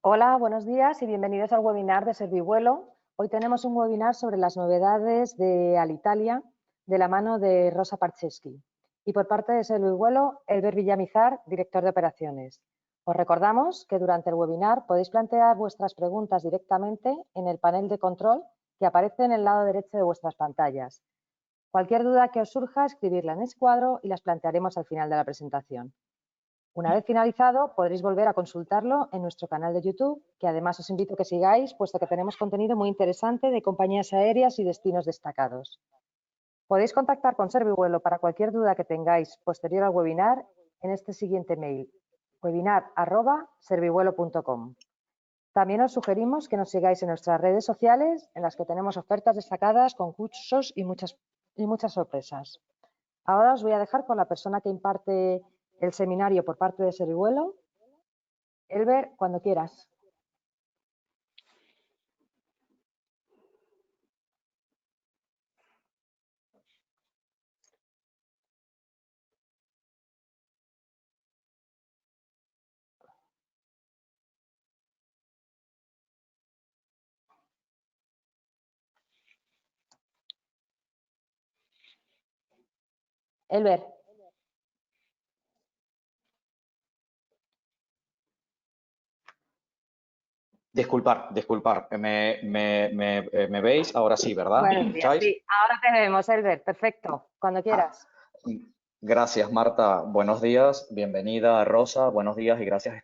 Hola, buenos días y bienvenidos al webinar de Servivuelo. Hoy tenemos un webinar sobre las novedades de Alitalia de la mano de Rosa Parcheschi y por parte de Servivuelo, Elber Villamizar, director de operaciones. Os recordamos que durante el webinar podéis plantear vuestras preguntas directamente en el panel de control que aparece en el lado derecho de vuestras pantallas. Cualquier duda que os surja, escribirla en ese cuadro y las plantearemos al final de la presentación. Una vez finalizado, podréis volver a consultarlo en nuestro canal de YouTube, que además os invito a que sigáis, puesto que tenemos contenido muy interesante de compañías aéreas y destinos destacados. Podéis contactar con Servivuelo para cualquier duda que tengáis posterior al webinar en este siguiente mail, webinar@servivuelo.com. También os sugerimos que nos sigáis en nuestras redes sociales, en las que tenemos ofertas destacadas, concursos y muchas sorpresas. Ahora os voy a dejar con la persona que imparte el seminario por parte de Servivuelo. Elber, cuando quieras. Elber. Disculpar. ¿Me veis? Ahora sí, ¿verdad? ¿Me Buenos días, escucháis? sí. Ahora te vemos, Elber. Perfecto. Cuando Ah, quieras. gracias, Marta. Buenos días. Bienvenida, Rosa. Buenos días y gracias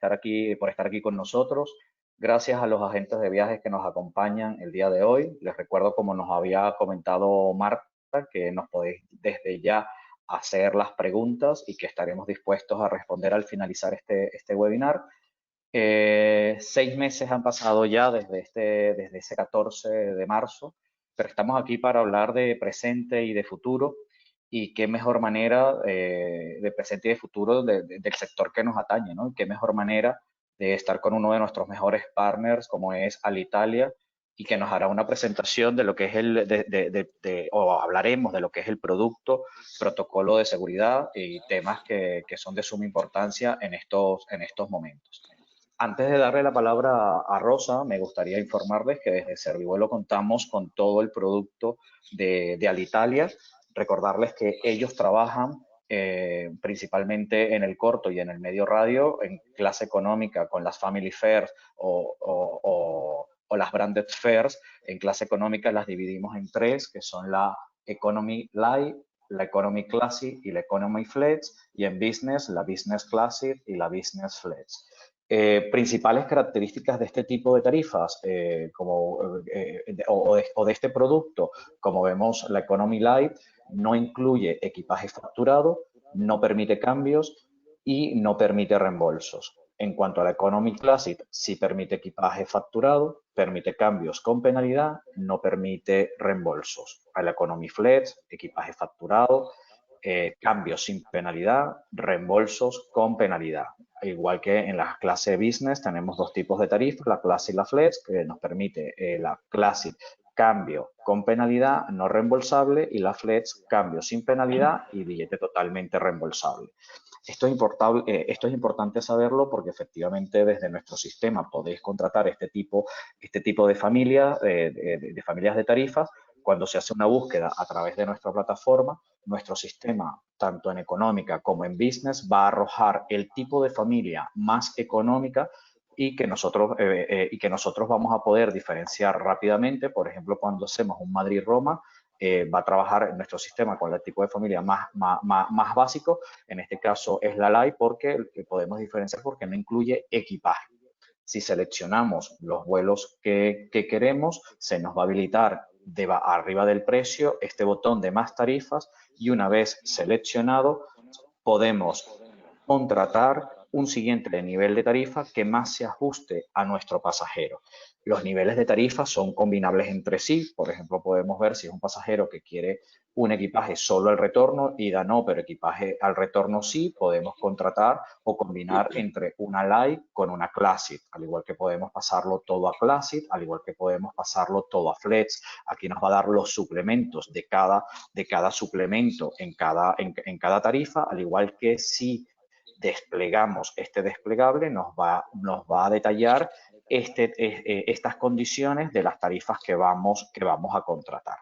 por estar aquí con nosotros. Gracias a los agentes de viajes que nos acompañan el día de hoy. Les recuerdo, como nos había comentado Marta, que nos podéis desde ya hacer las preguntas y que estaremos dispuestos a responder al finalizar este webinar. 6 meses han pasado ya desde ese 14 de marzo, pero estamos aquí para hablar de presente y de futuro, y qué mejor manera de presente y de futuro del sector que nos atañe, ¿no? Y qué mejor manera de estar con uno de nuestros mejores partners, como es Alitalia, y que nos hará una presentación de lo que es o hablaremos de lo que es el producto, protocolo de seguridad y temas que son de suma importancia en estos momentos. Antes de darle la palabra a Rosa, me gustaría informarles que desde Servivuelo contamos con todo el producto de Alitalia. Recordarles que ellos trabajan principalmente en el corto y en el medio radio, en clase económica con las Family Fares o las Branded Fares. En clase económica las dividimos en tres, que son la Economy Light, la Economy Classic y la Economy Flex, y en Business, la Business Classic y la Business Flex. Principales características de este tipo de tarifas o de este producto, como vemos, la Economy Light no incluye equipaje facturado, no permite cambios y no permite reembolsos. En cuanto a la Economy Classic, sí permite equipaje facturado, permite cambios con penalidad, no permite reembolsos. A la Economy Flex, equipaje facturado, cambios sin penalidad, reembolsos con penalidad. Igual que en la clase Business tenemos dos tipos de tarifas, la Classic y la Flex, que nos permite la Classic cambio con penalidad no reembolsable y la Flex cambio sin penalidad y billete totalmente reembolsable. Esto es importante saberlo porque efectivamente desde nuestro sistema podéis contratar este tipo de familias, de familias de tarifas. Cuando se hace una búsqueda a través de nuestra plataforma, nuestro sistema, tanto en económica como en business, va a arrojar el tipo de familia más económica y que nosotros vamos a poder diferenciar rápidamente. Por ejemplo, cuando hacemos un Madrid-Roma, va a trabajar en nuestro sistema con el tipo de familia más básico. En este caso es la Light, porque podemos diferenciar porque no incluye equipaje. Si seleccionamos los vuelos que queremos, se nos va a habilitar arriba del precio este botón de más tarifas, y una vez seleccionado podemos contratar un siguiente nivel de tarifa que más se ajuste a nuestro pasajero. Los niveles de tarifa son combinables entre sí. Por ejemplo, podemos ver si es un pasajero que quiere un equipaje solo al retorno, ida no, pero equipaje al retorno sí, podemos contratar o combinar entre una Light con una Classic, al igual que podemos pasarlo todo a Classic, al igual que podemos pasarlo todo a Flex. Aquí nos va a dar los suplementos de cada suplemento en cada tarifa, al igual que si desplegamos este desplegable, nos va a detallar estas condiciones de las tarifas que vamos a contratar.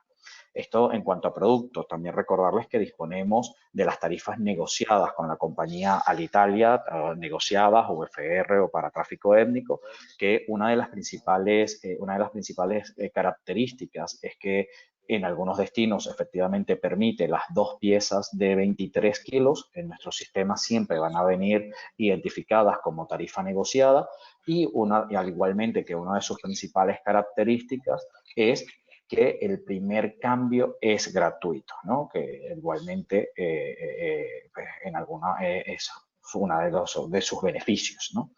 Esto en cuanto a productos. También recordarles que disponemos de las tarifas negociadas con la compañía Alitalia, negociadas VFR o para tráfico étnico, que una de las principales características es que en algunos destinos efectivamente permite las 2 piezas de 23 kilos. En nuestro sistema siempre van a venir identificadas como tarifa negociada y al igualmente que una de sus principales características es que el primer cambio es gratuito, ¿no? Que igualmente pues es uno de sus beneficios, ¿no?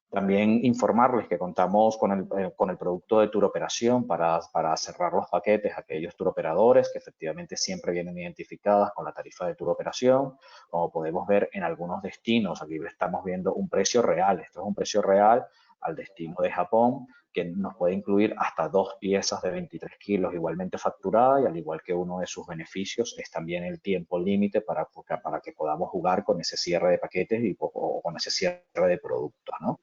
También informarles que contamos con el producto de turoperación para cerrar los paquetes a aquellos turoperadores que efectivamente siempre vienen identificadas con la tarifa de turoperación. Como podemos ver en algunos destinos, aquí estamos viendo un precio real. Esto es un precio real al destino de Japón, que nos puede incluir hasta 2 piezas de 23 kilos igualmente facturada, y al igual que uno de sus beneficios es también el tiempo límite para que podamos jugar con ese cierre de paquetes o con ese cierre de productos, ¿no?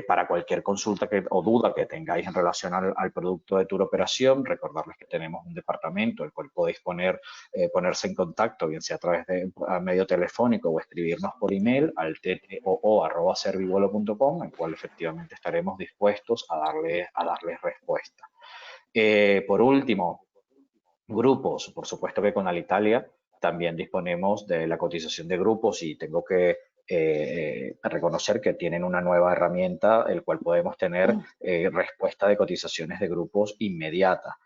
Para cualquier consulta o duda que tengáis en relación al producto de turoperación, recordarles que tenemos un departamento el cual podéis ponerse en contacto, bien sea a través de medio telefónico o escribirnos por email al ttoo@servivuelo.com, en cual efectivamente estaremos dispuestos a darles respuesta. Por último, grupos. Por supuesto que con Alitalia también disponemos de la cotización de grupos y tengo que reconocer que tienen una nueva herramienta, el cual podemos tener respuesta de cotizaciones de grupos inmediata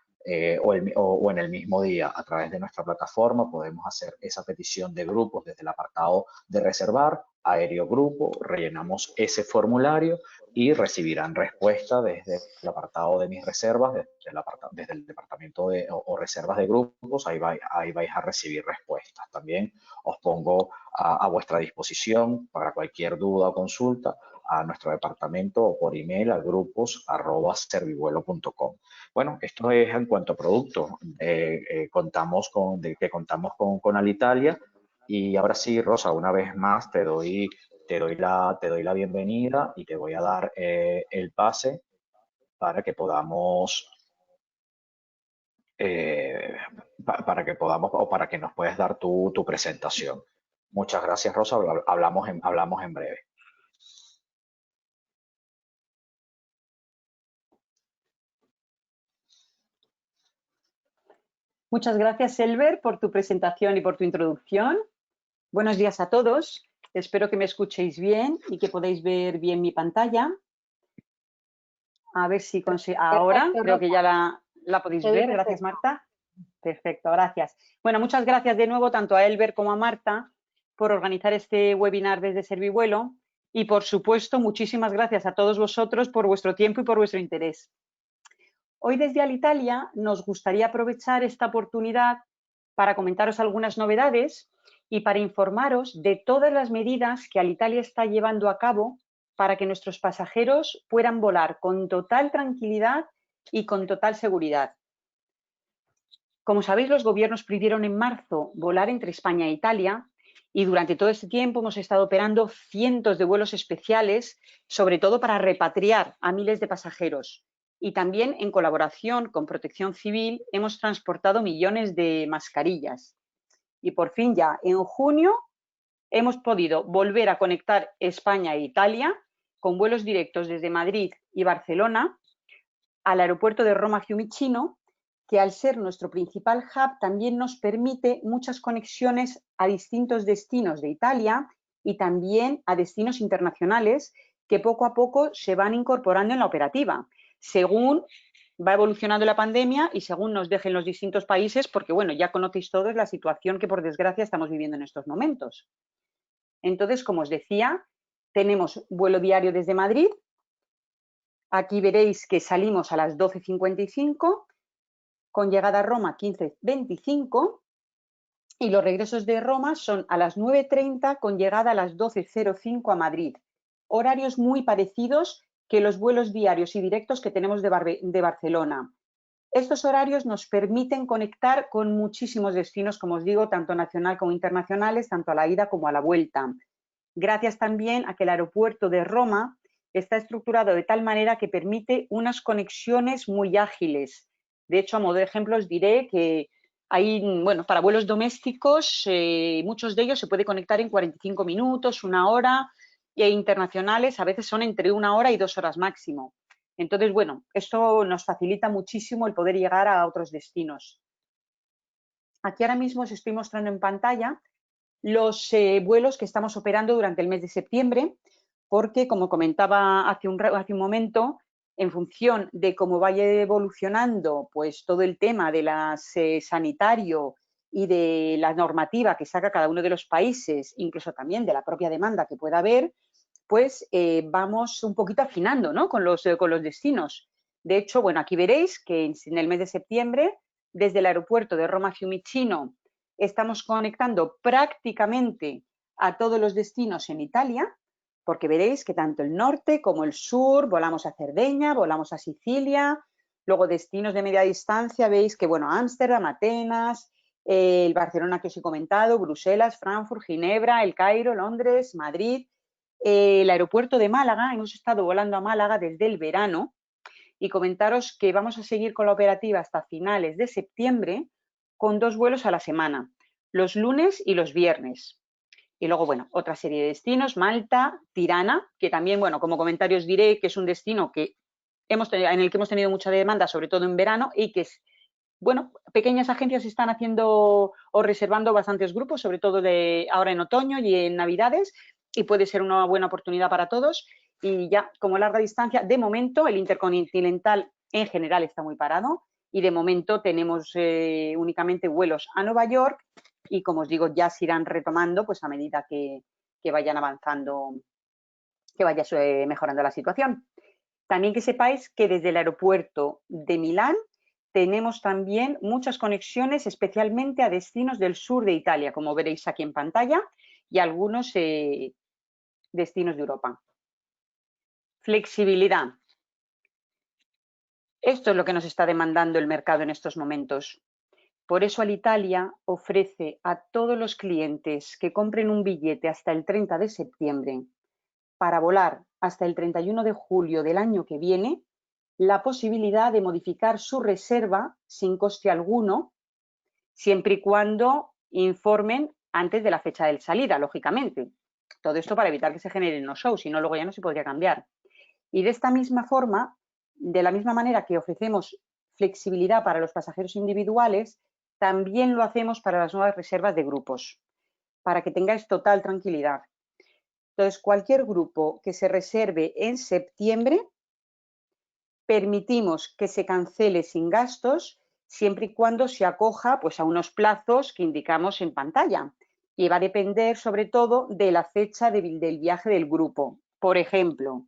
o en el mismo día. A través de nuestra plataforma podemos hacer esa petición de grupos desde el apartado de reservar, aéreo grupo, rellenamos ese formulario y recibirán respuesta desde el apartado de mis reservas, desde el departamento o reservas de grupos. Ahí vais a recibir respuestas. También os pongo a vuestra disposición para cualquier duda o consulta a nuestro departamento o por email a grupos@servivuelo.com. Bueno, esto es en cuanto a productos. Contamos con Alitalia. Y ahora sí, Rosa, una vez más te doy la bienvenida y te voy a dar el pase para que podamos o para que nos puedas dar tu presentación. Muchas gracias, Rosa. Hablamos en breve. Muchas gracias, Elber, por tu presentación y por tu introducción. Buenos días a todos. Espero que me escuchéis bien y que podáis ver bien mi pantalla. A ver si ahora, Perfecto, creo que Rosa. ya la podéis ver. Gracias, Marta. Perfecto, gracias. Bueno, muchas gracias de nuevo tanto a Elber como a Marta por organizar este webinar desde Servivuelo y, por supuesto, muchísimas gracias a todos vosotros por vuestro tiempo y por vuestro interés. Hoy desde Alitalia nos gustaría aprovechar esta oportunidad para comentaros algunas novedades y para informaros de todas las medidas que Alitalia está llevando a cabo para que nuestros pasajeros puedan volar con total tranquilidad y con total seguridad. Como sabéis, los gobiernos prohibieron en marzo volar entre España e Italia y durante todo este tiempo hemos estado operando cientos de vuelos especiales, sobre todo para repatriar a miles de pasajeros. Y también, en colaboración con Protección Civil, hemos transportado millones de mascarillas. Y por fin ya, en junio, hemos podido volver a conectar España e Italia con vuelos directos desde Madrid y Barcelona al aeropuerto de Roma Fiumicino, que al ser nuestro principal hub también nos permite muchas conexiones a distintos destinos de Italia y también a destinos internacionales que poco a poco se van incorporando en la operativa, según va evolucionando la pandemia y según nos dejen los distintos países, porque bueno, ya conocéis todos la situación que por desgracia estamos viviendo en estos momentos. Entonces, como os decía, tenemos vuelo diario desde Madrid. Aquí veréis que salimos a las 12:55, con llegada a Roma 15:25, y los regresos de Roma son a las 9:30 con llegada a las 12:05 a Madrid. Horarios muy parecidos que los vuelos diarios y directos que tenemos de Barcelona. Estos horarios nos permiten conectar con muchísimos destinos, como os digo, tanto nacional como internacionales, tanto a la ida como a la vuelta. gracias también a que el aeropuerto de Roma está estructurado de tal manera que permite unas conexiones muy ágiles. De hecho, a modo de ejemplo, os diré que hay, bueno, para vuelos domésticos, muchos de ellos se puede conectar en 45 minutos, 1 hora, e internacionales a veces son entre 1 hora y 2 horas máximo. Entonces, bueno, esto nos facilita muchísimo el poder llegar a otros destinos. Aquí ahora mismo os estoy mostrando en pantalla los vuelos que estamos operando durante el mes de septiembre, porque, como comentaba hace un momento, en función de cómo vaya evolucionando pues, todo el tema de las sanitario y de la normativa que saca cada uno de los países, incluso también de la propia demanda que pueda haber, pues vamos un poquito afinando, ¿no? con los destinos. De hecho, bueno, aquí veréis que en el mes de septiembre, desde el aeropuerto de Roma Fiumicino, estamos conectando prácticamente a todos los destinos en Italia, porque veréis que tanto el norte como el sur, volamos a Cerdeña, volamos a Sicilia, luego destinos de media distancia, veis que, bueno, Ámsterdam, Atenas, el Barcelona que os he comentado, Bruselas, Frankfurt, Ginebra, el Cairo, Londres, Madrid, el aeropuerto de Málaga, hemos estado volando a Málaga desde el verano, y comentaros que vamos a seguir con la operativa hasta finales de septiembre con 2 vuelos a la semana, los lunes y los viernes. Y luego, bueno, otra serie de destinos, Malta, Tirana, que también, bueno, como comentario os diré que es un destino en el que hemos tenido mucha demanda, sobre todo en verano, y que es, bueno, pequeñas agencias están haciendo o reservando bastantes grupos, sobre todo ahora en otoño y en Navidades, y puede ser una buena oportunidad para todos. Y ya, como larga distancia, de momento el intercontinental en general está muy parado y de momento tenemos únicamente vuelos a Nueva York y, como os digo, ya se irán retomando pues a medida que vayan avanzando, que vaya mejorando la situación. También que sepáis que desde el aeropuerto de Milán tenemos también muchas conexiones, especialmente a destinos del sur de Italia, como veréis aquí en pantalla, y algunos destinos de Europa. Flexibilidad. Esto es lo que nos está demandando el mercado en estos momentos. Por eso Alitalia ofrece a todos los clientes que compren un billete hasta el 30 de septiembre para volar hasta el 31 de julio del año que viene la posibilidad de modificar su reserva sin coste alguno, siempre y cuando informen antes de la fecha de salida, lógicamente. Todo esto para evitar que se generen no-shows, si no luego ya no se podría cambiar. Y de esta misma forma, de la misma manera que ofrecemos flexibilidad para los pasajeros individuales, también lo hacemos para las nuevas reservas de grupos, para que tengáis total tranquilidad. Entonces, cualquier grupo que se reserve en septiembre, permitimos que se cancele sin gastos, siempre y cuando se acoja pues, a unos plazos que indicamos en pantalla. Y va a depender, sobre todo, de la fecha del viaje del grupo. Por ejemplo,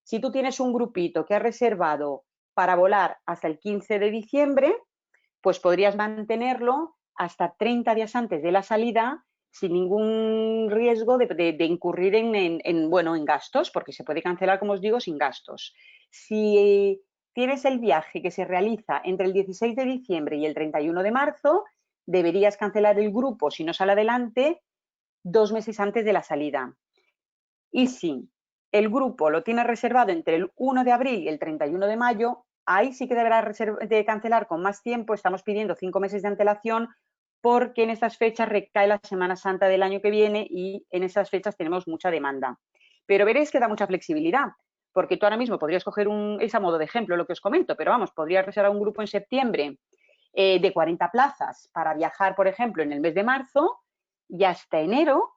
si tú tienes un grupito que ha reservado para volar hasta el 15 de diciembre, pues podrías mantenerlo hasta 30 días antes de la salida sin ningún riesgo de incurrir en gastos, porque se puede cancelar, como os digo, sin gastos. Si tienes el viaje que se realiza entre el 16 de diciembre y el 31 de marzo, deberías cancelar el grupo, si no sale adelante, 2 meses antes de la salida. Y si el grupo lo tienes reservado entre el 1 de abril y el 31 de mayo, ahí sí que deberá de cancelar con más tiempo. Estamos pidiendo 5 meses de antelación porque en esas fechas recae la Semana Santa del año que viene y en esas fechas tenemos mucha demanda. Pero veréis que da mucha flexibilidad, porque tú ahora mismo podrías coger es a modo de ejemplo lo que os comento, pero vamos, podrías reservar un grupo en septiembre de 40 plazas para viajar, por ejemplo, en el mes de marzo, y hasta enero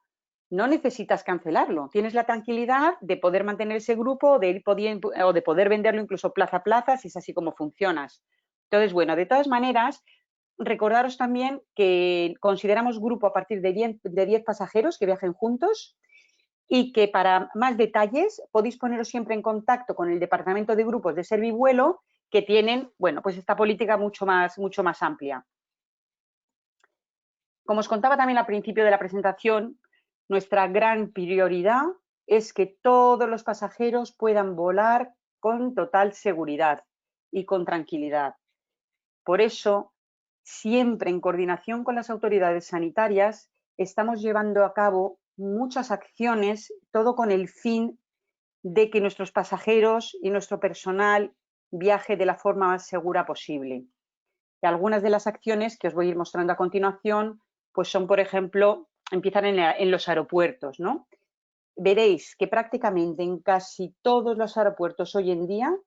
no necesitas cancelarlo. Tienes la tranquilidad de poder mantener ese grupo o de poder venderlo incluso plaza a plaza, si es así como funcionas. Entonces, bueno, de todas maneras, recordaros también que consideramos grupo a partir de 10 pasajeros que viajen juntos y que para más detalles podéis poneros siempre en contacto con el departamento de grupos de Servivuelo, que tienen, bueno, pues esta política mucho más amplia. Como os contaba también al principio de la presentación, nuestra gran prioridad es que todos los pasajeros puedan volar con total seguridad y con tranquilidad. Por eso, siempre en coordinación con las autoridades sanitarias, estamos llevando a cabo muchas acciones, todo con el fin de que nuestros pasajeros y nuestro personal viaje de la forma más segura posible. Y algunas de las acciones que os voy a ir mostrando a continuación, pues son, por ejemplo, empiezan en los aeropuertos, ¿no? Veréis que prácticamente en casi todos los aeropuertos hoy en día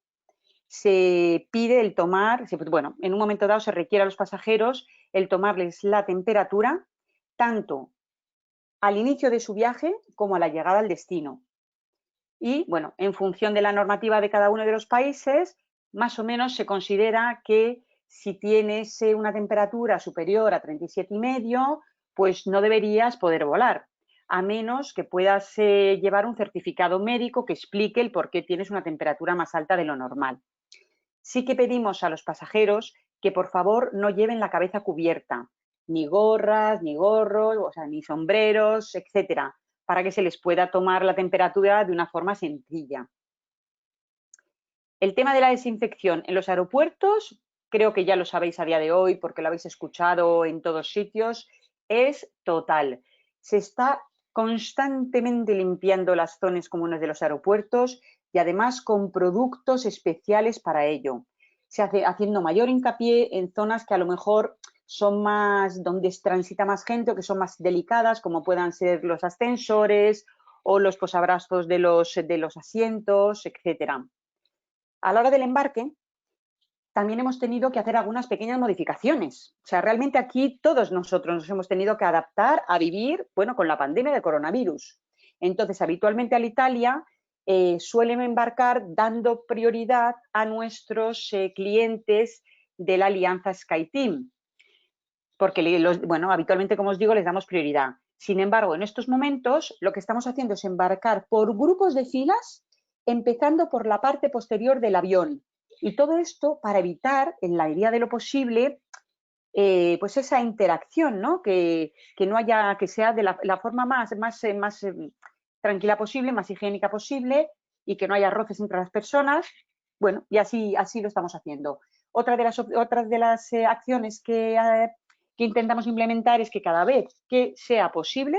se pide el tomar, bueno, en un momento dado se requiere a los pasajeros el tomarles la temperatura tanto al inicio de su viaje como a la llegada al destino. Y, bueno, en función de la normativa de cada uno de los países, más o menos se considera que si tienes una temperatura superior a 37,5, pues no deberías poder volar, a menos que puedas llevar un certificado médico que explique el por qué tienes una temperatura más alta de lo normal. Sí que pedimos a los pasajeros que por favor no lleven la cabeza cubierta, ni gorras, ni gorros, o sea, ni sombreros, etcétera, para que se les pueda tomar la temperatura de una forma sencilla. El tema de la desinfección en los aeropuertos, creo que ya lo sabéis a día de hoy porque lo habéis escuchado en todos sitios, es total. Se está constantemente limpiando las zonas comunes de los aeropuertos y además con productos especiales para ello. Se hace haciendo mayor hincapié en zonas que a lo mejor son más, donde transita más gente o que son más delicadas, como puedan ser los ascensores o los posabrazos de los asientos, etcétera. A la hora del embarque, también hemos tenido que hacer algunas pequeñas modificaciones. O sea, realmente aquí todos nosotros nos hemos tenido que adaptar a vivir, bueno, con la pandemia de coronavirus. Entonces, habitualmente Alitalia suelen embarcar dando prioridad a nuestros clientes de la alianza SkyTeam, porque, bueno, habitualmente, como os digo, les damos prioridad. Sin embargo, en estos momentos lo que estamos haciendo es embarcar por grupos de filas, empezando por la parte posterior del avión. Y todo esto para evitar, en la medida de lo posible, pues esa interacción, ¿no? Que no haya, que sea de la forma más tranquila posible, más higiénica posible y que no haya roces entre las personas. Bueno, y así lo estamos haciendo. Otras de las acciones que intentamos implementar es que cada vez que sea posible,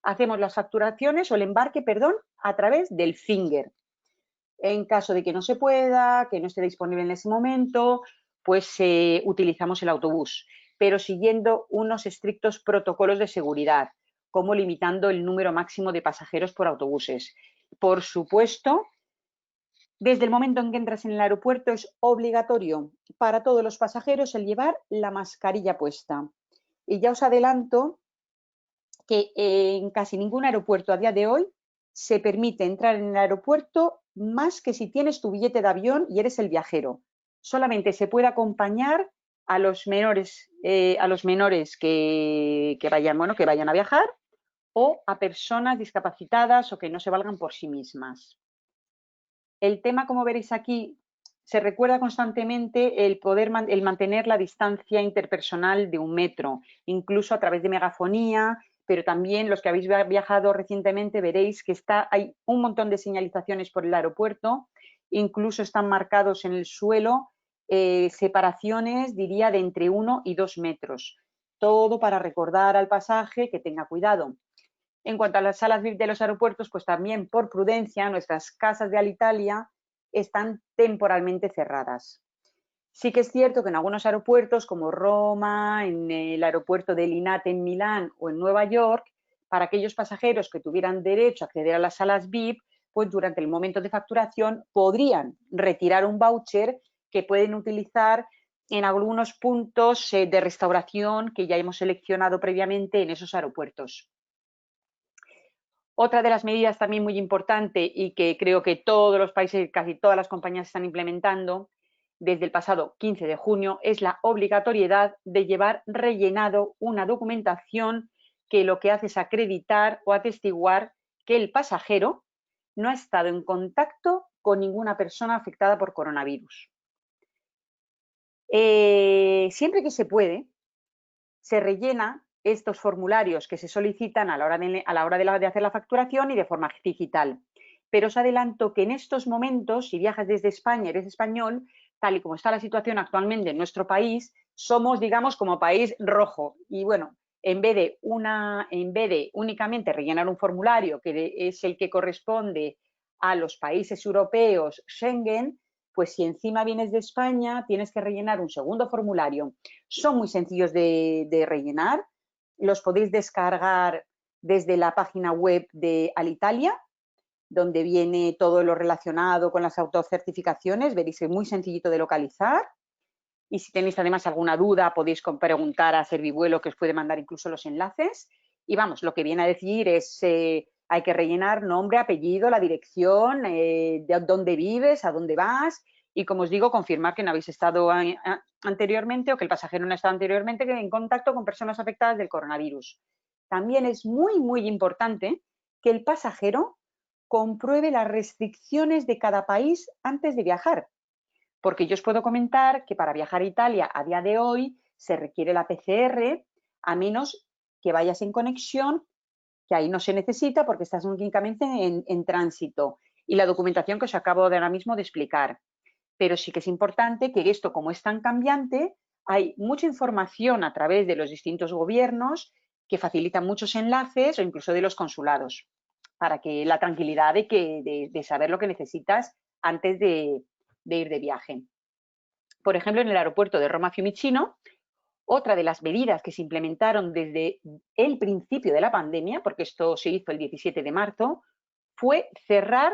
hacemos las facturaciones o el embarque, perdón, a través del Finger. En caso de que no se pueda, que no esté disponible en ese momento, pues utilizamos el autobús, pero siguiendo unos estrictos protocolos de seguridad, como limitando el número máximo de pasajeros por autobuses. Por supuesto, desde el momento en que entras en el aeropuerto es obligatorio para todos los pasajeros el llevar la mascarilla puesta. Y ya os adelanto que en casi ningún aeropuerto a día de hoy se permite entrar en el aeropuerto más que si tienes tu billete de avión y eres el viajero. Solamente se puede acompañar a los menores que vayan a viajar o a personas discapacitadas o que no se valgan por sí mismas. El tema, como veréis aquí, se recuerda constantemente el mantener la distancia interpersonal de 1 metro, incluso a través de megafonía, pero también los que habéis viajado recientemente veréis que hay un montón de señalizaciones por el aeropuerto, incluso están marcados en el suelo separaciones, diría, de entre 1 y 2 metros. Todo para recordar al pasaje que tenga cuidado. En cuanto a las salas VIP de los aeropuertos, pues también por prudencia nuestras casas de Alitalia están temporalmente cerradas. Sí que es cierto que en algunos aeropuertos como Roma, en el aeropuerto de Linate en Milán o en Nueva York, para aquellos pasajeros que tuvieran derecho a acceder a las salas VIP, pues durante el momento de facturación podrían retirar un voucher que pueden utilizar en algunos puntos de restauración que ya hemos seleccionado previamente en esos aeropuertos. Otra de las medidas también muy importante y que creo que todos los países, casi todas las compañías están implementando desde el pasado 15 de junio es la obligatoriedad de llevar rellenado una documentación que lo que hace es acreditar o atestiguar que el pasajero no ha estado en contacto con ninguna persona afectada por coronavirus. Siempre que se puede, se rellena estos formularios que se solicitan a la hora de hacer la facturación y de forma digital. Pero os adelanto que en estos momentos, si viajas desde España, eres español, tal y como está la situación actualmente en nuestro país, somos, digamos, como país rojo. Y bueno, en vez de únicamente rellenar un formulario que es el que corresponde a los países europeos Schengen, pues si encima vienes de España, tienes que rellenar un segundo formulario. Son muy sencillos de rellenar, los podéis descargar desde la página web de Alitalia, donde viene todo lo relacionado con las autocertificaciones, veréis que es muy sencillito de localizar. Y si tenéis además alguna duda, podéis preguntar a Servivuelo, que os puede mandar incluso los enlaces. Y vamos, lo que viene a decir es, hay que rellenar nombre, apellido, la dirección, de dónde vives, a dónde vas. Y como os digo, confirmar que no habéis estado anteriormente o que el pasajero no ha estado anteriormente en contacto con personas afectadas del coronavirus. También es muy, muy importante que el pasajero compruebe las restricciones de cada país antes de viajar. Porque yo os puedo comentar que para viajar a Italia a día de hoy se requiere la PCR, a menos que vayas en conexión, que ahí no se necesita porque estás únicamente en tránsito. Y la documentación que os acabo de ahora mismo de explicar. Pero sí que es importante que esto, como es tan cambiante, hay mucha información a través de los distintos gobiernos que facilitan muchos enlaces o incluso de los consulados, para que la tranquilidad de saber lo que necesitas antes de ir de viaje. Por ejemplo, en el aeropuerto de Roma Fiumicino, otra de las medidas que se implementaron desde el principio de la pandemia, porque esto se hizo el 17 de marzo, fue cerrar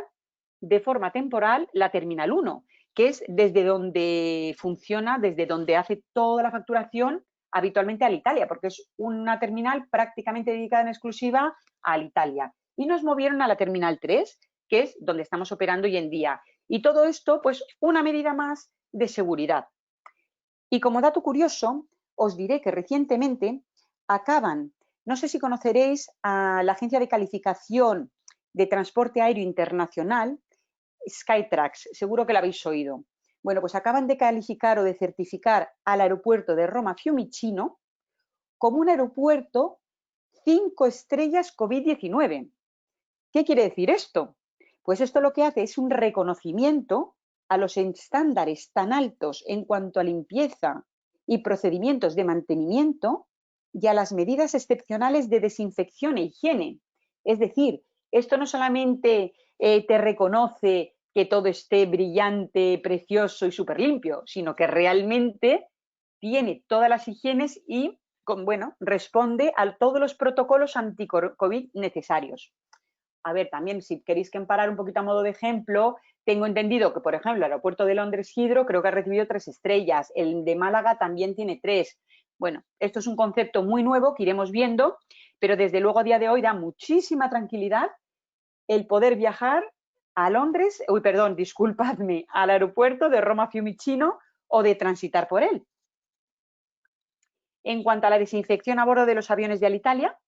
de forma temporal la Terminal 1, que es desde donde funciona, desde donde hace toda la facturación habitualmente a Alitalia, porque es una terminal prácticamente dedicada en exclusiva a Alitalia. Y nos movieron a la Terminal 3, que es donde estamos operando hoy en día. Y todo esto, pues una medida más de seguridad. Y como dato curioso, os diré que recientemente acaban, no sé si conoceréis a la agencia de calificación de transporte aéreo internacional, Skytrax, seguro que la habéis oído. Bueno, pues acaban de calificar o de certificar al aeropuerto de Roma Fiumicino como un aeropuerto 5 estrellas COVID-19. ¿Qué quiere decir esto? Pues esto lo que hace es un reconocimiento a los estándares tan altos en cuanto a limpieza y procedimientos de mantenimiento y a las medidas excepcionales de desinfección e higiene. Es decir, esto no solamente te reconoce que todo esté brillante, precioso y súper limpio, sino que realmente tiene todas las higienes y, bueno, responde a todos los protocolos anti-COVID necesarios. A ver, también si queréis que emparar un poquito a modo de ejemplo, tengo entendido que, por ejemplo, el aeropuerto de Londres Heathrow creo que ha recibido 3 estrellas, el de Málaga también tiene 3. Bueno, esto es un concepto muy nuevo que iremos viendo, pero desde luego a día de hoy da muchísima tranquilidad el poder viajar a Londres, disculpadme, al aeropuerto de Roma Fiumicino o de transitar por él. En cuanto a la desinfección a bordo de los aviones de Alitalia,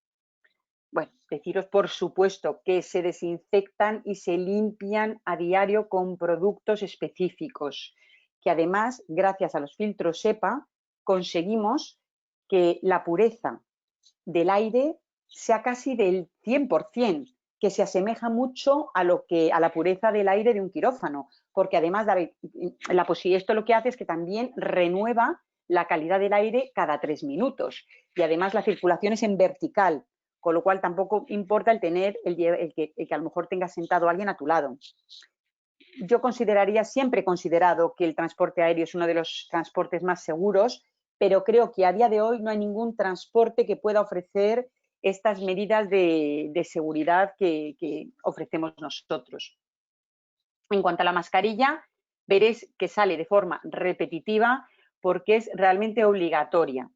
bueno, deciros por supuesto que se desinfectan y se limpian a diario con productos específicos, que además, gracias a los filtros SEPA, conseguimos que la pureza del aire sea casi del 100%, que se asemeja mucho a la pureza del aire de un quirófano, porque además esto lo que hace es que también renueva la calidad del aire cada 3 minutos y además la circulación es en vertical, con lo cual tampoco importa el tener el que a lo mejor tengas sentado a alguien a tu lado. Yo siempre he considerado que el transporte aéreo es uno de los transportes más seguros, pero creo que a día de hoy no hay ningún transporte que pueda ofrecer estas medidas de seguridad que ofrecemos nosotros. En cuanto a la mascarilla, veréis que sale de forma repetitiva porque es realmente obligatoria.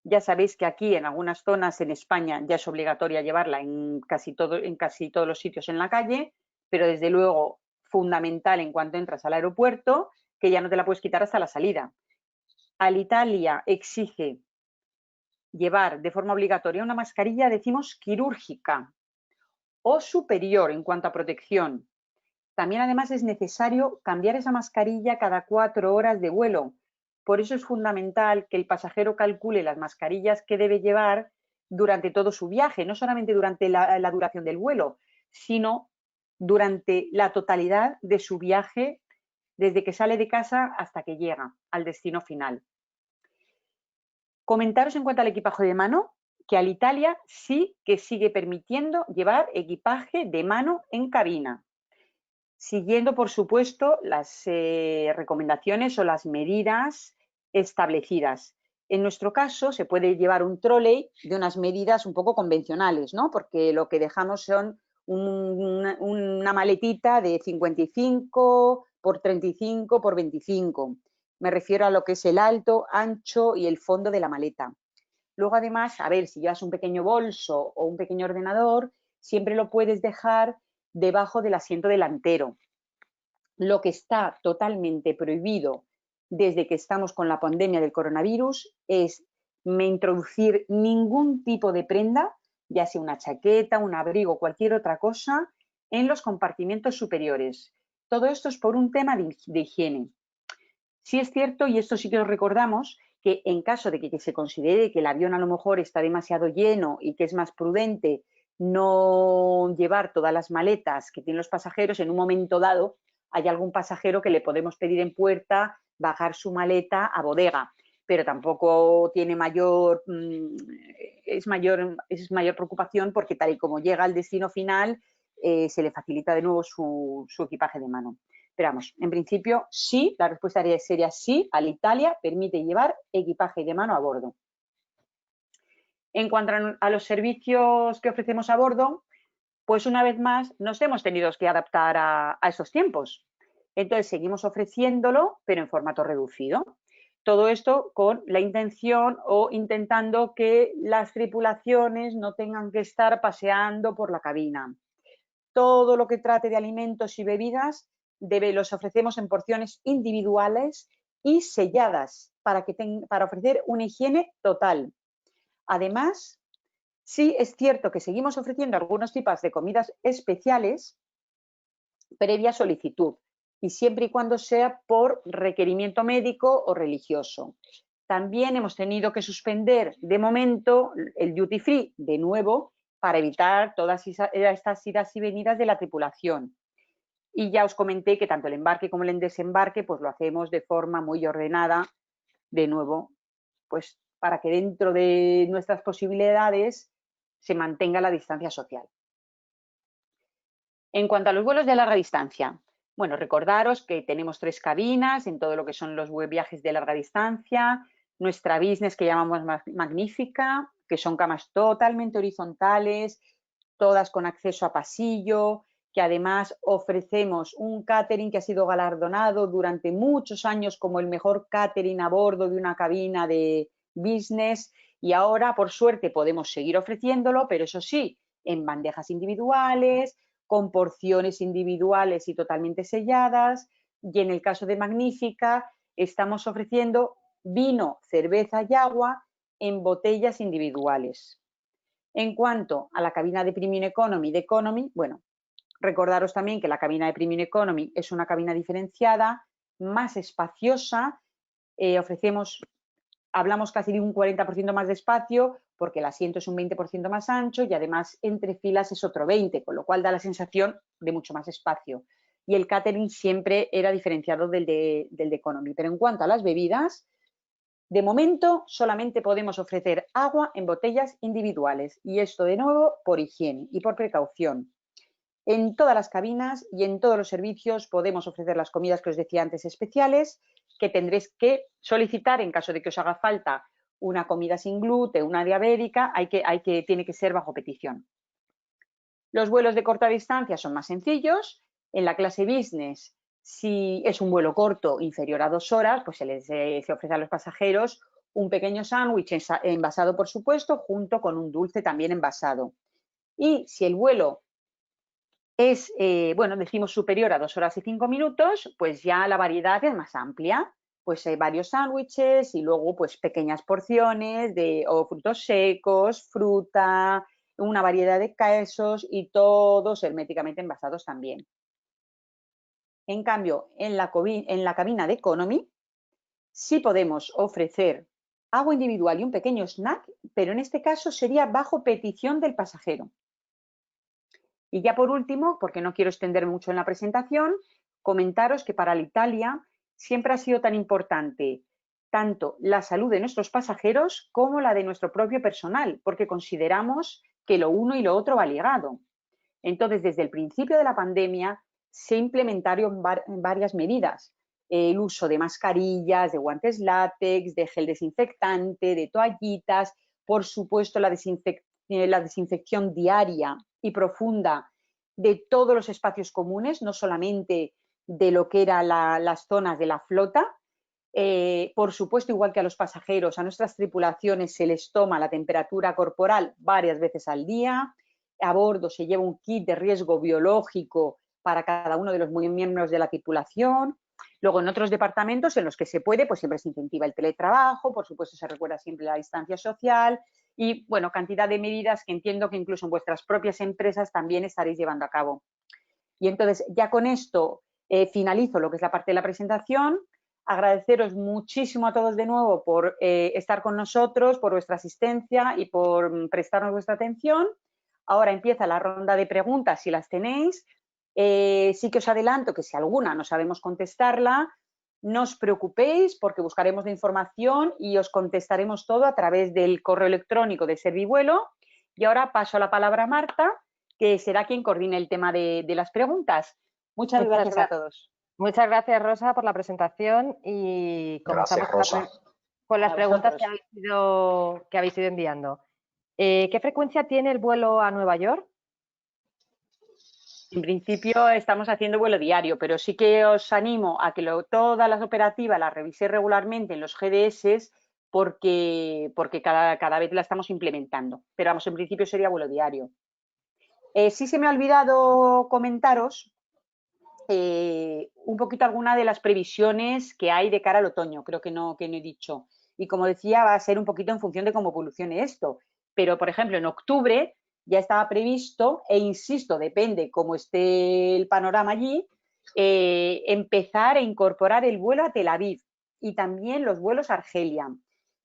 Ya sabéis que aquí en algunas zonas en España ya es obligatoria llevarla en casi todos los sitios en la calle, pero desde luego fundamental en cuanto entras al aeropuerto, que ya no te la puedes quitar hasta la salida. Alitalia exige llevar de forma obligatoria una mascarilla, decimos, quirúrgica o superior en cuanto a protección. También además es necesario cambiar esa mascarilla cada 4 horas de vuelo. Por eso es fundamental que el pasajero calcule las mascarillas que debe llevar durante todo su viaje, no solamente durante la duración del vuelo, sino durante la totalidad de su viaje desde que sale de casa hasta que llega al destino final. Comentaros en cuanto al equipaje de mano que Alitalia sí que sigue permitiendo llevar equipaje de mano en cabina, siguiendo, por supuesto, las recomendaciones o las medidas establecidas. En nuestro caso, se puede llevar un trolley de unas medidas un poco convencionales, ¿no? Porque lo que dejamos son una maletita de 55 por 35 por 25. Me refiero a lo que es el alto, ancho y el fondo de la maleta. Luego, además, a ver, si llevas un pequeño bolso o un pequeño ordenador, siempre lo puedes dejar debajo del asiento delantero. Lo que está totalmente prohibido desde que estamos con la pandemia del coronavirus es introducir ningún tipo de prenda, ya sea una chaqueta, un abrigo, cualquier otra cosa, en los compartimentos superiores. Todo esto es por un tema de higiene. Sí es cierto, y esto sí que lo recordamos, que en caso de que se considere que el avión a lo mejor está demasiado lleno y que es más prudente no llevar todas las maletas que tienen los pasajeros, en un momento dado hay algún pasajero que le podemos pedir en puerta bajar su maleta a bodega, pero tampoco tiene es mayor preocupación porque tal y como llega al destino final se le facilita de nuevo su equipaje de mano. Pero vamos, en principio sí, la respuesta sería sí, Alitalia permite llevar equipaje de mano a bordo. En cuanto a los servicios que ofrecemos a bordo, pues una vez más nos hemos tenido que adaptar a estos tiempos. Entonces seguimos ofreciéndolo, pero en formato reducido. Todo esto con la intención o intentando que las tripulaciones no tengan que estar paseando por la cabina. Todo lo que trate de alimentos y bebidas los ofrecemos en porciones individuales y selladas para ofrecer una higiene total. Además, sí es cierto que seguimos ofreciendo algunos tipos de comidas especiales previa solicitud y siempre y cuando sea por requerimiento médico o religioso. También hemos tenido que suspender de momento el duty free, de nuevo, para evitar todas estas idas y venidas de la tripulación. Y ya os comenté que tanto el embarque como el desembarque pues lo hacemos de forma muy ordenada, de nuevo, pues para que dentro de nuestras posibilidades se mantenga la distancia social. En cuanto a los vuelos de larga distancia, bueno, recordaros que tenemos 3 cabinas en todo lo que son los viajes de larga distancia, nuestra business que llamamos Magnífica, que son camas totalmente horizontales, todas con acceso a pasillo, que además ofrecemos un catering que ha sido galardonado durante muchos años como el mejor catering a bordo de una cabina de business y ahora, por suerte, podemos seguir ofreciéndolo, pero eso sí, en bandejas individuales, con porciones individuales y totalmente selladas, y en el caso de Magnífica estamos ofreciendo vino, cerveza y agua en botellas individuales. En cuanto a la cabina de Premium Economy, bueno, recordaros también que la cabina de Premium Economy es una cabina diferenciada, más espaciosa, hablamos casi de un 40% más de espacio porque el asiento es un 20% más ancho y además entre filas es otro 20%, con lo cual da la sensación de mucho más espacio. Y el catering siempre era diferenciado del de Economy. Pero en cuanto a las bebidas, de momento solamente podemos ofrecer agua en botellas individuales y esto de nuevo por higiene y por precaución. En todas las cabinas y en todos los servicios podemos ofrecer las comidas que os decía antes especiales, que tendréis que solicitar en caso de que os haga falta una comida sin gluten, una diabética, tiene que ser bajo petición. Los vuelos de corta distancia son más sencillos. En la clase business, si es un vuelo corto inferior a 2 horas, pues se ofrece a los pasajeros un pequeño sándwich envasado, por supuesto, junto con un dulce también envasado. Y si el vuelo es, decimos superior a 2 horas y 5 minutos, pues ya la variedad es más amplia. Pues hay varios sándwiches y luego pues pequeñas porciones o frutos secos, fruta, una variedad de quesos y todos herméticamente envasados también. En cambio, en la cabina de Economy sí podemos ofrecer agua individual y un pequeño snack, pero en este caso sería bajo petición del pasajero. Y ya por último, porque no quiero extender mucho en la presentación, comentaros que para Alitalia siempre ha sido tan importante tanto la salud de nuestros pasajeros como la de nuestro propio personal, porque consideramos que lo uno y lo otro va ligado. Entonces, desde el principio de la pandemia se implementaron varias medidas. El uso de mascarillas, de guantes látex, de gel desinfectante, de toallitas, por supuesto la desinfección diaria y profunda de todos los espacios comunes, no solamente de lo que eran las zonas de la flota. Por supuesto, igual que a los pasajeros, a nuestras tripulaciones se les toma la temperatura corporal varias veces al día. A bordo se lleva un kit de riesgo biológico para cada uno de los miembros de la tripulación. Luego, en otros departamentos en los que se puede, pues siempre se incentiva el teletrabajo, por supuesto se recuerda siempre la distancia social y, bueno, cantidad de medidas que entiendo que incluso en vuestras propias empresas también estaréis llevando a cabo. Y entonces, ya con esto finalizo lo que es la parte de la presentación. Agradeceros muchísimo a todos de nuevo por estar con nosotros, por vuestra asistencia y por prestarnos vuestra atención. Ahora empieza la ronda de preguntas, si las tenéis. Sí que os adelanto que si alguna no sabemos contestarla, no os preocupéis porque buscaremos la información y os contestaremos todo a través del correo electrónico de Servivuelo. Y ahora paso la palabra a Marta, que será quien coordine el tema de las preguntas. Muchas gracias a todos. Muchas gracias, Rosa, por la presentación y comenzamos con las preguntas que habéis ido enviando. ¿Qué frecuencia tiene el vuelo a Nueva York? En principio estamos haciendo vuelo diario, pero sí que os animo a que todas las operativas las reviséis regularmente en los GDS porque cada vez la estamos implementando. Pero vamos, en principio sería vuelo diario. Sí se me ha olvidado comentaros un poquito alguna de las previsiones que hay de cara al otoño, creo que no he dicho. Y como decía, va a ser un poquito en función de cómo evolucione esto. Pero, por ejemplo, en octubre ya estaba previsto, e insisto, depende cómo esté el panorama allí, empezar a incorporar el vuelo a Tel Aviv y también los vuelos a Argelia.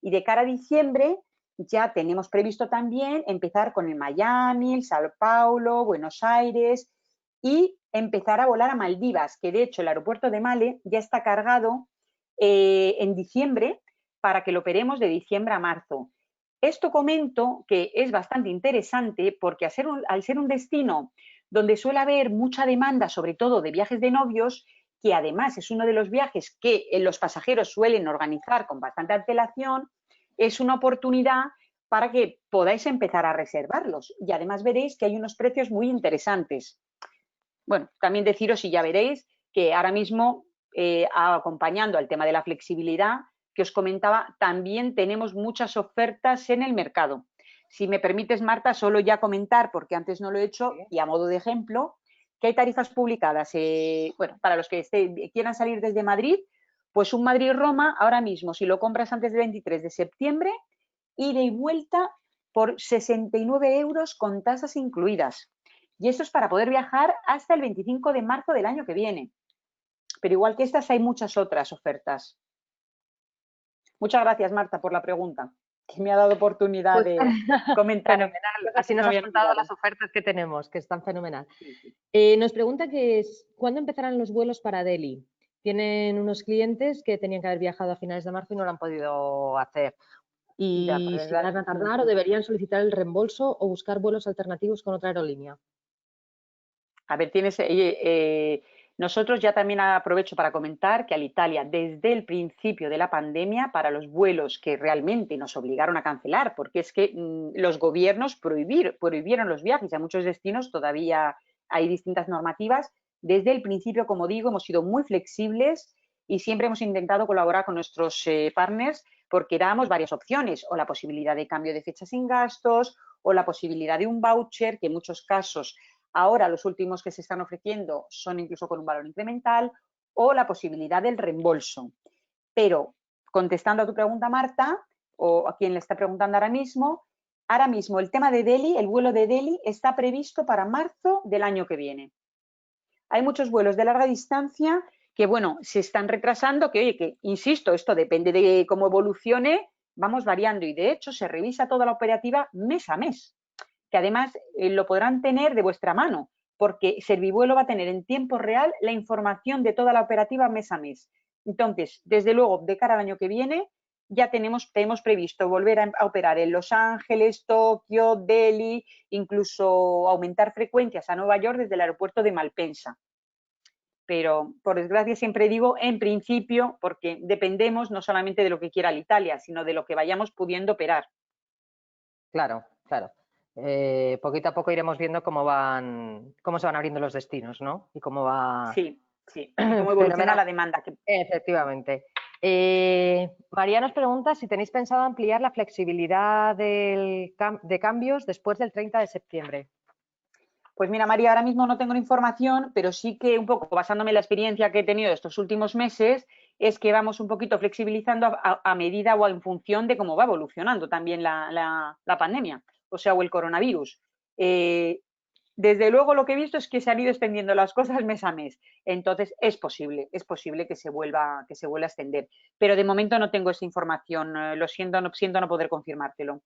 Y de cara a diciembre ya tenemos previsto también empezar con el Miami, el Sao Paulo, Buenos Aires y empezar a volar a Maldivas, que de hecho el aeropuerto de Male ya está cargado en diciembre para que lo operemos de diciembre a marzo. Esto comento que es bastante interesante porque al ser un destino donde suele haber mucha demanda, sobre todo de viajes de novios, que además es uno de los viajes que los pasajeros suelen organizar con bastante antelación, es una oportunidad para que podáis empezar a reservarlos. Y además veréis que hay unos precios muy interesantes. Bueno, también deciros, y ya veréis, que ahora mismo, acompañando al tema de la flexibilidad que os comentaba, también tenemos muchas ofertas en el mercado. Si me permites, Marta, solo ya comentar, porque antes no lo he hecho, y a modo de ejemplo, que hay tarifas publicadas. Bueno, para los que quieran salir desde Madrid, pues un Madrid-Roma, ahora mismo, si lo compras antes del 23 de septiembre, ida y vuelta por 69 euros con tasas incluidas. Y esto es para poder viajar hasta el 25 de marzo del año que viene. Pero igual que estas hay muchas otras ofertas. Muchas gracias, Marta, por la pregunta, que me ha dado oportunidad de comentar. Fenomenal. Así nos has contado las ofertas que tenemos, que están fenomenal. Nos pregunta ¿cuándo empezarán los vuelos para Delhi? Tienen unos clientes que tenían que haber viajado a finales de marzo y no lo han podido hacer. Y si van a tardar o deberían solicitar el reembolso o buscar vuelos alternativos con otra aerolínea. A ver, nosotros ya también aprovecho para comentar que Alitalia, desde el principio de la pandemia, para los vuelos que realmente nos obligaron a cancelar, porque es que los gobiernos prohibieron los viajes, a muchos destinos todavía hay distintas normativas. Desde el principio, como digo, hemos sido muy flexibles y siempre hemos intentado colaborar con nuestros partners porque damos varias opciones, o la posibilidad de cambio de fecha sin gastos, o la posibilidad de un voucher, que en muchos casos ahora los últimos que se están ofreciendo son incluso con un valor incremental, o la posibilidad del reembolso. Pero, contestando a tu pregunta, Marta, o a quien le está preguntando ahora mismo el tema de Delhi, el vuelo de Delhi está previsto para marzo del año que viene. Hay muchos vuelos de larga distancia que, bueno, se están retrasando, que insisto, esto depende de cómo evolucione, vamos variando y de hecho se revisa toda la operativa mes a mes, que además lo podrán tener de vuestra mano, porque Servivuelo va a tener en tiempo real la información de toda la operativa mes a mes. Entonces, desde luego, de cara al año que viene, ya tenemos previsto volver a operar en Los Ángeles, Tokio, Delhi, incluso aumentar frecuencias a Nueva York desde el aeropuerto de Malpensa. Pero, por desgracia, siempre digo en principio, porque dependemos no solamente de lo que quiera Alitalia, sino de lo que vayamos pudiendo operar. Claro, claro. Poquito a poco iremos viendo cómo se van abriendo los destinos, ¿no? Y cómo va... Sí, sí. Y cómo evoluciona la demanda. Efectivamente. María nos pregunta si tenéis pensado ampliar la flexibilidad de cambios después del 30 de septiembre. Pues mira, María, ahora mismo no tengo información, pero sí que un poco basándome en la experiencia que he tenido estos últimos meses, es que vamos un poquito flexibilizando a medida o en función de cómo va evolucionando también la pandemia, o sea, o el coronavirus. Desde luego lo que he visto es que se han ido extendiendo las cosas mes a mes. Entonces es posible que se vuelva a extender. Pero de momento no tengo esa información. Lo siento no poder confirmártelo.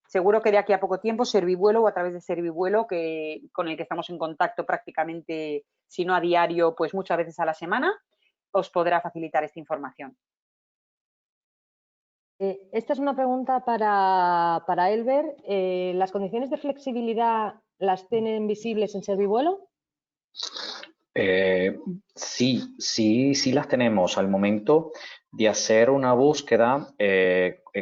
Seguro que de aquí a poco tiempo Servivuelo o a través de Servivuelo, con el que estamos en contacto prácticamente, si no a diario, pues muchas veces a la semana, os podrá facilitar esta información. Esta es una pregunta para Elber. ¿Las condiciones de flexibilidad las tienen visibles en Servivuelo? Sí las tenemos. Al momento de hacer una búsqueda,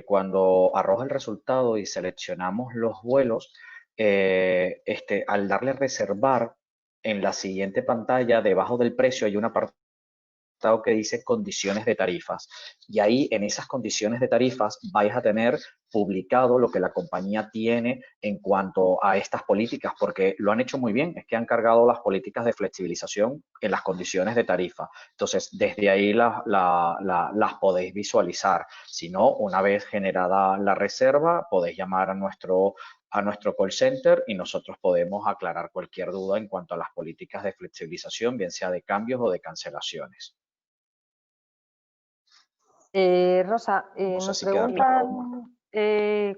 cuando arroja el resultado y seleccionamos los vuelos, al darle reservar, en la siguiente pantalla, debajo del precio, hay una parte que dice condiciones de tarifas, y ahí en esas condiciones de tarifas vais a tener publicado lo que la compañía tiene en cuanto a estas políticas, porque lo han hecho muy bien, es que han cargado las políticas de flexibilización en las condiciones de tarifa. Entonces, desde ahí las podéis visualizar. Si no, una vez generada la reserva, podéis llamar a nuestro call center y nosotros podemos aclarar cualquier duda en cuanto a las políticas de flexibilización, bien sea de cambios o de cancelaciones. Rosa, No sé nos si queda claro. preguntan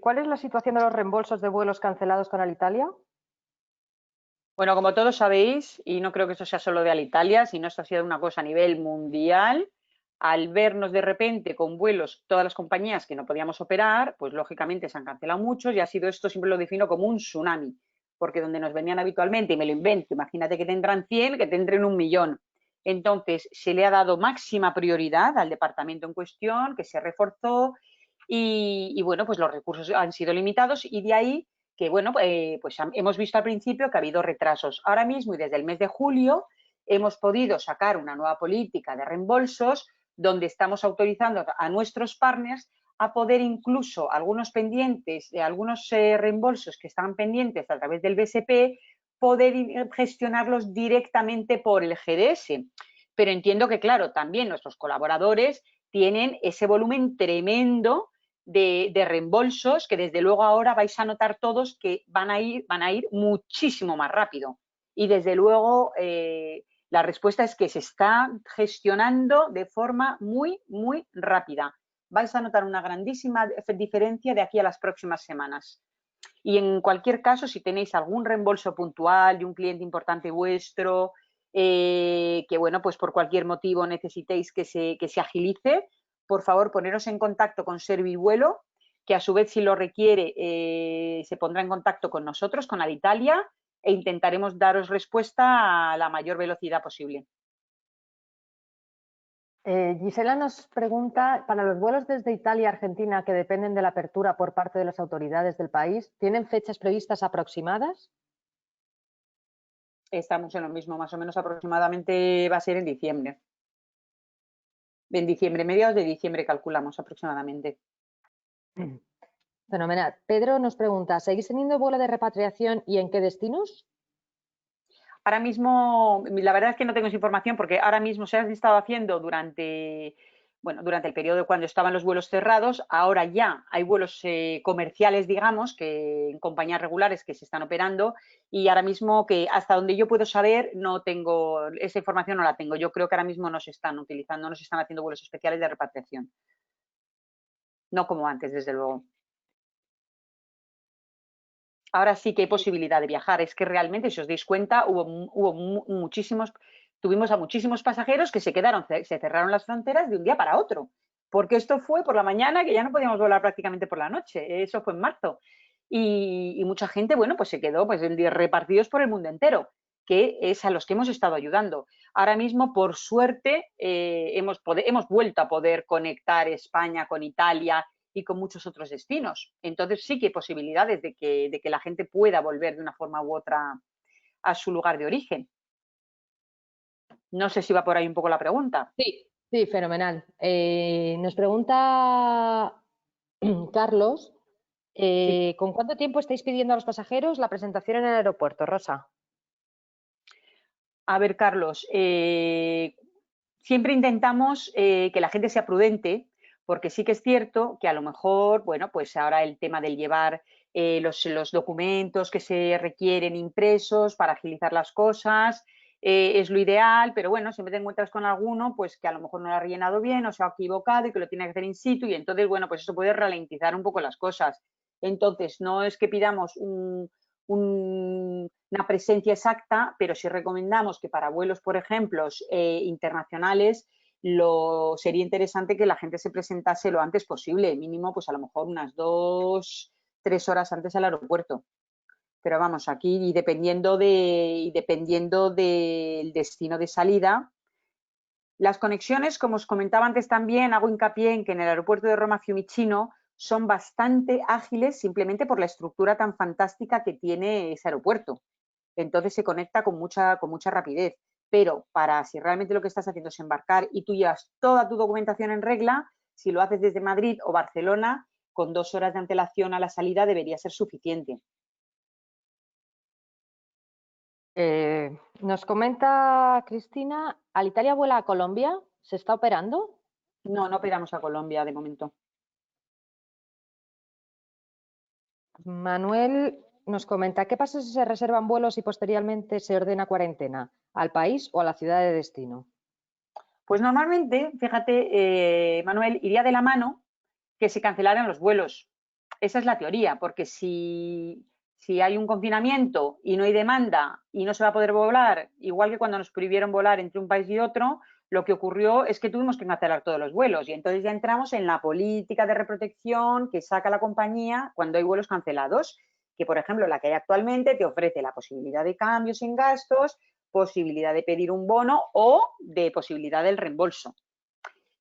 ¿cuál es la situación de los reembolsos de vuelos cancelados con Alitalia? Bueno, como todos sabéis, y no creo que esto sea solo de Alitalia, sino esto ha sido una cosa a nivel mundial, al vernos de repente con vuelos todas las compañías que no podíamos operar, pues lógicamente se han cancelado muchos y ha sido esto, siempre lo defino como un tsunami, porque donde nos venían habitualmente, y me lo invento, imagínate que tendrán 100, que tendrán 1.000.000. Entonces, se le ha dado máxima prioridad al departamento en cuestión, que se reforzó y bueno, pues los recursos han sido limitados y de ahí que bueno, pues hemos visto al principio que ha habido retrasos. Ahora mismo y desde el mes de julio hemos podido sacar una nueva política de reembolsos donde estamos autorizando a nuestros partners a poder incluso algunos pendientes, algunos reembolsos que estaban pendientes a través del BSP, poder gestionarlos directamente por el GDS. Pero entiendo que, claro, también nuestros colaboradores tienen ese volumen tremendo de reembolsos que desde luego ahora vais a notar todos que van a ir muchísimo más rápido. Y desde luego la respuesta es que se está gestionando de forma muy, muy rápida. Vais a notar una grandísima diferencia de aquí a las próximas semanas. Y en cualquier caso, si tenéis algún reembolso puntual de un cliente importante vuestro, que bueno, pues por cualquier motivo necesitéis que se agilice, por favor poneros en contacto con Servivuelo, que a su vez si lo requiere se pondrá en contacto con nosotros, con Alitalia, e intentaremos daros respuesta a la mayor velocidad posible. Gisela nos pregunta, para los vuelos desde Italia a Argentina que dependen de la apertura por parte de las autoridades del país, ¿tienen fechas previstas aproximadas? Estamos en lo mismo, más o menos aproximadamente va a ser en diciembre. En diciembre, mediados de diciembre calculamos aproximadamente. Fenomenal. Pedro nos pregunta, ¿seguís teniendo vuelo de repatriación y en qué destinos? Ahora mismo, la verdad es que no tengo esa información porque ahora mismo se han estado haciendo durante el periodo cuando estaban los vuelos cerrados. Ahora ya hay vuelos comerciales, digamos, que en compañías regulares que se están operando y ahora mismo que hasta donde yo puedo saber no tengo, esa información no la tengo. Yo creo que ahora mismo no se están utilizando, no se están haciendo vuelos especiales de repatriación. No como antes, desde luego. Ahora sí que hay posibilidad de viajar. Es que realmente, si os dais cuenta, hubo muchísimos tuvimos a muchísimos pasajeros que se quedaron, se cerraron las fronteras de un día para otro, porque esto fue por la mañana que ya no podíamos volar prácticamente por la noche, eso fue en marzo. Y mucha gente, bueno, pues se quedó pues, repartidos por el mundo entero, que es a los que hemos estado ayudando. Ahora mismo, por suerte, hemos vuelto a poder conectar España con Italia y con muchos otros destinos. Entonces sí que hay posibilidades de que la gente pueda volver de una forma u otra a su lugar de origen. No sé si va por ahí un poco la pregunta. Sí, sí, fenomenal. Nos pregunta Carlos, Sí. ¿con cuánto tiempo estáis pidiendo a los pasajeros la presentación en el aeropuerto, Rosa? A ver, Carlos, siempre intentamos que la gente sea prudente, porque sí que es cierto que a lo mejor, bueno, pues ahora el tema del llevar los documentos que se requieren impresos para agilizar las cosas es lo ideal, pero bueno, siempre te encuentras con alguno pues que a lo mejor no lo ha rellenado bien o se ha equivocado y que lo tiene que hacer in situ y entonces, bueno, pues eso puede ralentizar un poco las cosas. Entonces, no es que pidamos una presencia exacta, pero sí recomendamos que para vuelos, por ejemplo, internacionales, sería interesante que la gente se presentase lo antes posible, mínimo, pues a lo mejor unas 2-3 horas antes al aeropuerto. Pero vamos, aquí y dependiendo del destino de salida, las conexiones, como os comentaba antes también, hago hincapié en que en el aeropuerto de Roma Fiumicino son bastante ágiles simplemente por la estructura tan fantástica que tiene ese aeropuerto. Entonces se conecta con mucha rapidez. Pero si realmente lo que estás haciendo es embarcar y tú llevas toda tu documentación en regla, si lo haces desde Madrid o Barcelona, con 2 horas de antelación a la salida debería ser suficiente. Nos comenta Cristina, ¿Alitalia vuela a Colombia? ¿Se está operando? No, no operamos a Colombia de momento. Manuel nos comenta, ¿qué pasa si se reservan vuelos y posteriormente se ordena cuarentena? ¿Al país o a la ciudad de destino? Pues normalmente, fíjate, Manuel, iría de la mano que se cancelaran los vuelos. Esa es la teoría, porque si hay un confinamiento y no hay demanda y no se va a poder volar, igual que cuando nos prohibieron volar entre un país y otro, lo que ocurrió es que tuvimos que cancelar todos los vuelos y entonces ya entramos en la política de reprotección que saca la compañía cuando hay vuelos cancelados, que por ejemplo la que hay actualmente te ofrece la posibilidad de cambios sin gastos, posibilidad de pedir un bono o de posibilidad del reembolso,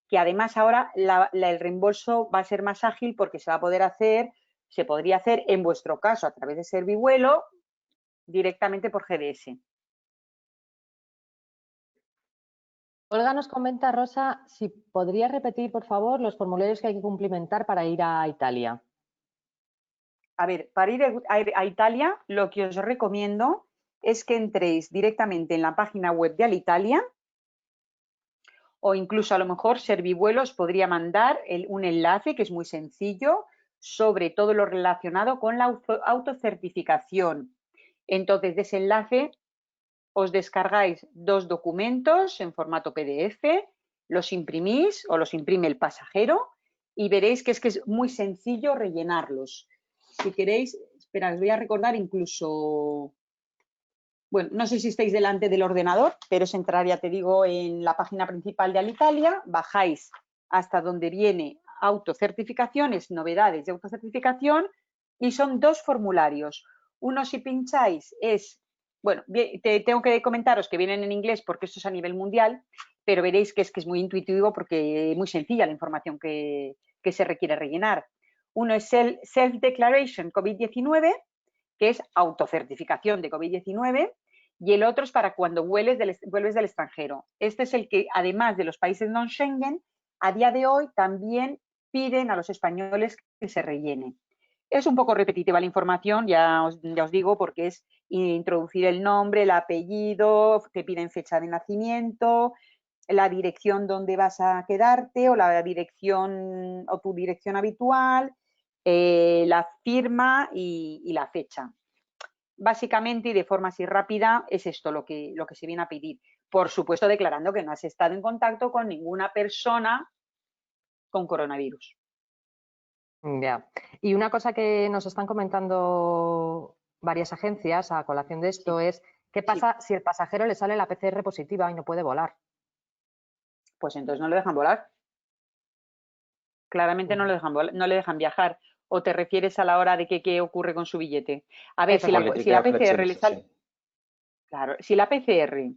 que además ahora el reembolso va a ser más ágil porque se podría hacer en vuestro caso a través de Servivuelo directamente por GDS. Olga nos comenta, Rosa, si podría repetir, por favor, los formularios que hay que cumplimentar para ir a Italia. A ver, para ir a Italia, lo que os recomiendo es que entréis directamente en la página web de Alitalia o incluso a lo mejor Servivuelo os podría mandar un enlace que es muy sencillo sobre todo lo relacionado con la autocertificación. Entonces, de ese enlace os descargáis 2 documentos en formato PDF, los imprimís o los imprime el pasajero y veréis que es muy sencillo rellenarlos. Si queréis, espera, os voy a recordar incluso, bueno, no sé si estáis delante del ordenador, pero es entrar, ya te digo, en la página principal de Alitalia, bajáis hasta donde viene autocertificaciones, novedades de autocertificación y son 2 formularios. Uno, si pincháis, es, bueno, tengo que comentaros que vienen en inglés porque esto es a nivel mundial, pero veréis que es muy intuitivo porque es muy sencilla la información que se requiere rellenar. Uno es el Self-Declaration COVID-19, que es autocertificación de COVID-19, y el otro es para cuando vuelves del extranjero. Este es el que, además de los países non-Schengen, a día de hoy también piden a los españoles que se rellene. Es un poco repetitiva la información, ya os digo, porque es introducir el nombre, el apellido, te piden fecha de nacimiento, la dirección donde vas a quedarte o la dirección o tu dirección habitual, la firma y la fecha. Básicamente y de forma así rápida es esto lo que se viene a pedir. Por supuesto, declarando que no has estado en contacto con ninguna persona con coronavirus. Ya. Y una cosa que nos están comentando varias agencias a colación de esto es ¿Qué pasa si el pasajero le sale la PCR positiva y no puede volar? Pues entonces no le dejan volar. Claramente no le dejan volar, no le dejan viajar. ¿O te refieres a la hora de que qué ocurre con su billete? A ver, si la PCR le sale... Claro, si la PCR...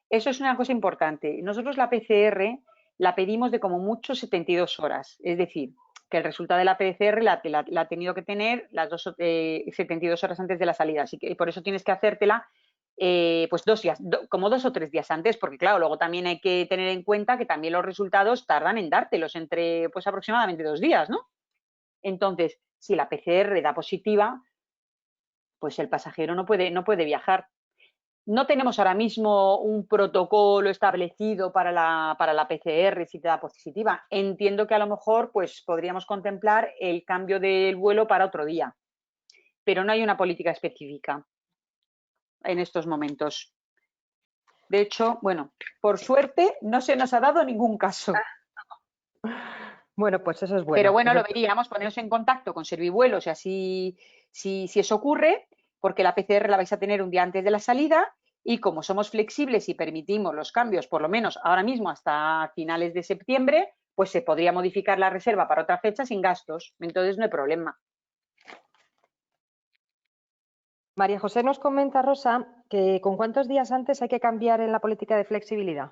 Eso es una cosa importante. Nosotros la PCR la pedimos de como mucho 72 horas. Es decir, que el resultado de la PCR la ha tenido que tener las 72 horas antes de la salida. Así que por eso tienes que hacértela pues 2 días, como 2 o 3 días antes, porque claro, luego también hay que tener en cuenta que también los resultados tardan en dártelos entre pues aproximadamente 2 días, ¿no? Entonces, si la PCR da positiva, pues el pasajero no puede viajar. No tenemos ahora mismo un protocolo establecido para la PCR si te da positiva. Entiendo que a lo mejor pues, podríamos contemplar el cambio del vuelo para otro día, pero no hay una política específica en estos momentos. De hecho, bueno, por suerte no se nos ha dado ningún caso. Bueno, pues eso es bueno. Pero bueno, lo veríamos, ponernos en contacto con Servivuelos y así, si eso ocurre, porque la PCR la vais a tener un día antes de la salida y como somos flexibles y permitimos los cambios, por lo menos ahora mismo hasta finales de septiembre, pues se podría modificar la reserva para otra fecha sin gastos. Entonces no hay problema. María José nos comenta, Rosa, que ¿con cuántos días antes hay que cambiar en la política de flexibilidad?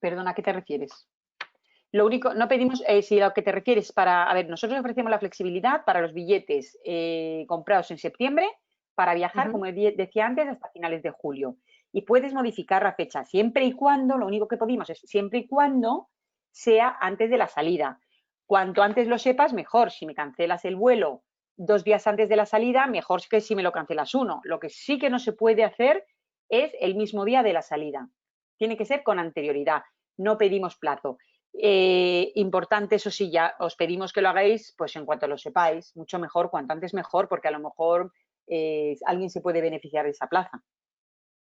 Perdona, ¿a qué te refieres? Lo único, no pedimos, si a lo que te refieres a ver, nosotros ofrecemos la flexibilidad para los billetes comprados en septiembre para viajar, como decía antes, hasta finales de julio. Y puedes modificar la fecha siempre y cuando, lo único que pedimos es siempre y cuando sea antes de la salida. Cuanto antes lo sepas, mejor. Si me cancelas el vuelo 2 días antes de la salida, mejor que si me lo cancelas 1. Lo que sí que no se puede hacer es el mismo día de la salida. Tiene que ser con anterioridad. No pedimos plazo. Importante, eso sí, ya os pedimos que lo hagáis pues en cuanto lo sepáis, mucho mejor, cuanto antes mejor, porque a lo mejor alguien se puede beneficiar de esa plaza.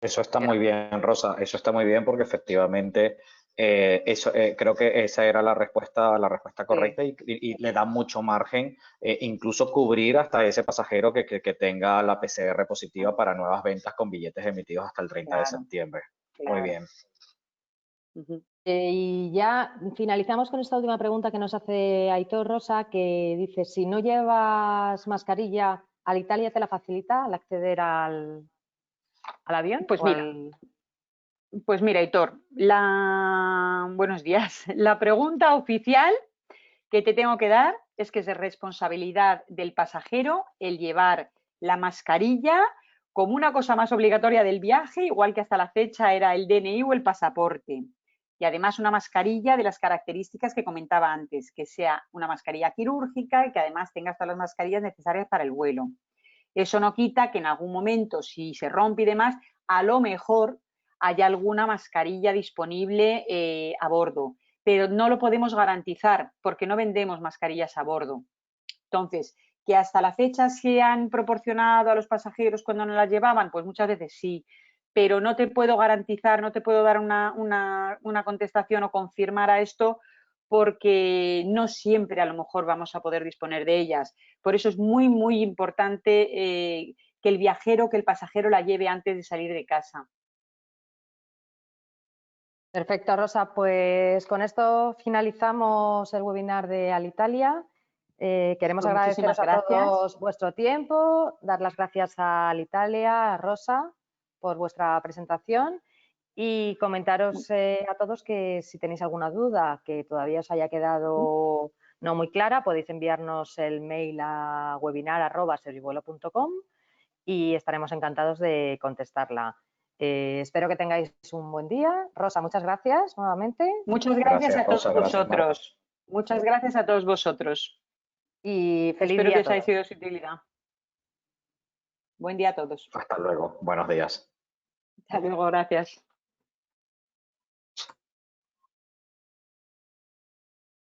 Eso está muy bien, Rosa, eso está muy bien porque efectivamente creo que esa era la respuesta correcta y le da mucho margen, incluso cubrir hasta ese pasajero que tenga la PCR positiva para nuevas ventas con billetes emitidos hasta el 30 de septiembre. Muy bien. Y ya finalizamos con esta última pregunta que nos hace Aitor, Rosa, que dice, si no llevas mascarilla, ¿Alitalia te la facilita al acceder al avión? Pues mira, Aitor, buenos días. La pregunta oficial que te tengo que dar es que es de responsabilidad del pasajero el llevar la mascarilla como una cosa más obligatoria del viaje, igual que hasta la fecha era el DNI o el pasaporte. Y además una mascarilla de las características que comentaba antes, que sea una mascarilla quirúrgica y que además tenga todas las mascarillas necesarias para el vuelo. Eso no quita que en algún momento, si se rompe y demás, a lo mejor haya alguna mascarilla disponible a bordo, pero no lo podemos garantizar porque no vendemos mascarillas a bordo. Entonces, que hasta la fecha se han proporcionado a los pasajeros cuando no las llevaban, pues muchas veces sí, pero no te puedo garantizar, no te puedo dar una contestación o confirmar a esto porque no siempre a lo mejor vamos a poder disponer de ellas. Por eso es muy, muy importante que el viajero, que el pasajero la lleve antes de salir de casa. Perfecto, Rosa. Pues con esto finalizamos el webinar de Alitalia. Queremos pues agradeceros a todos vuestro tiempo, dar las gracias a Alitalia, a Rosa, por vuestra presentación y comentaros a todos que si tenéis alguna duda que todavía os haya quedado no muy clara, podéis enviarnos el mail a webinar@servivuelo.com y estaremos encantados de contestarla. Espero que tengáis un buen día. Rosa, muchas gracias nuevamente. Muchas gracias a todos vosotros. Muchas gracias a todos vosotros. Y feliz Espero día que os haya sido de utilidad. Buen día a todos. Hasta luego. Buenos días. Hasta luego, gracias.